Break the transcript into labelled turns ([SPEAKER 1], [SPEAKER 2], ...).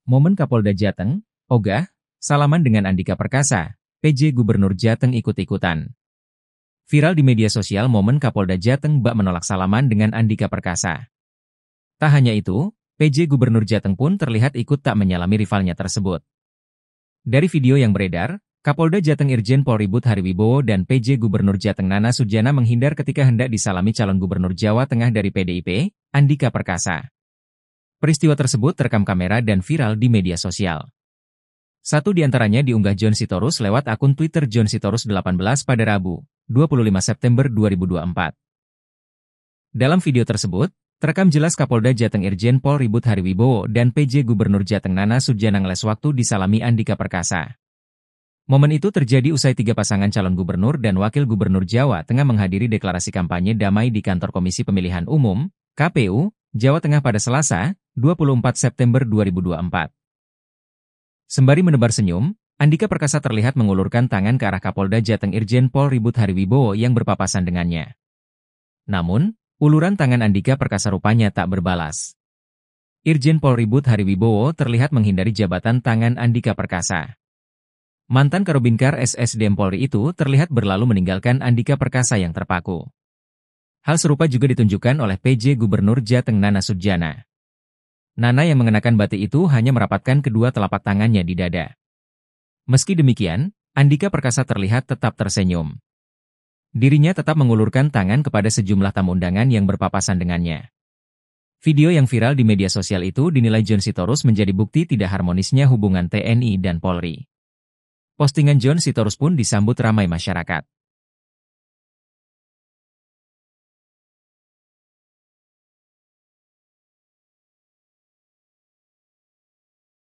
[SPEAKER 1] Momen Kapolda Jateng, ogah, salaman dengan Andika Perkasa, PJ Gubernur Jateng ikut-ikutan. Viral di media sosial momen Kapolda Jateng bak menolak salaman dengan Andika Perkasa. Tak hanya itu, PJ Gubernur Jateng pun terlihat ikut tak menyalami rivalnya tersebut. Dari video yang beredar, Kapolda Jateng Irjen Polri Bud Hariwibowo dan PJ Gubernur Jateng Nana Sujana menghindar ketika hendak disalami calon Gubernur Jawa Tengah dari PDIP, Andika Perkasa. Peristiwa tersebut terekam kamera dan viral di media sosial. Satu di antaranya diunggah John Sitorus lewat akun Twitter John Sitorus 18 pada Rabu, 25 September 2024. Dalam video tersebut, terekam jelas Kapolda Jateng Irjen Polri Bud Hariwibowo dan PJ Gubernur Jateng Nana Sujana ngeles waktu disalami Andika Perkasa. Momen itu terjadi usai 3 pasangan calon gubernur dan wakil gubernur Jawa Tengah menghadiri deklarasi kampanye damai di kantor Komisi Pemilihan Umum, KPU, Jawa Tengah pada Selasa, 24 September 2024. Sembari menebar senyum, Andika Perkasa terlihat mengulurkan tangan ke arah Kapolda Jateng Irjen Polri Bud Hariwibowo yang berpapasan dengannya. Namun, uluran tangan Andika Perkasa rupanya tak berbalas. Irjen Polri Bud Hariwibowo terlihat menghindari jabatan tangan Andika Perkasa. Mantan Karobincar SSDM Polri itu terlihat berlalu meninggalkan Andika Perkasa yang terpaku. Hal serupa juga ditunjukkan oleh PJ Gubernur Jateng Nana Sujana. Nana yang mengenakan batik itu hanya merapatkan kedua telapak tangannya di dada. Meski demikian, Andika Perkasa terlihat tetap tersenyum. Dirinya tetap mengulurkan tangan kepada sejumlah tamu undangan yang berpapasan dengannya. Video yang viral di media sosial itu dinilai John Sitorus menjadi bukti tidak harmonisnya hubungan TNI dan Polri. Postingan John Sitorus pun disambut ramai masyarakat.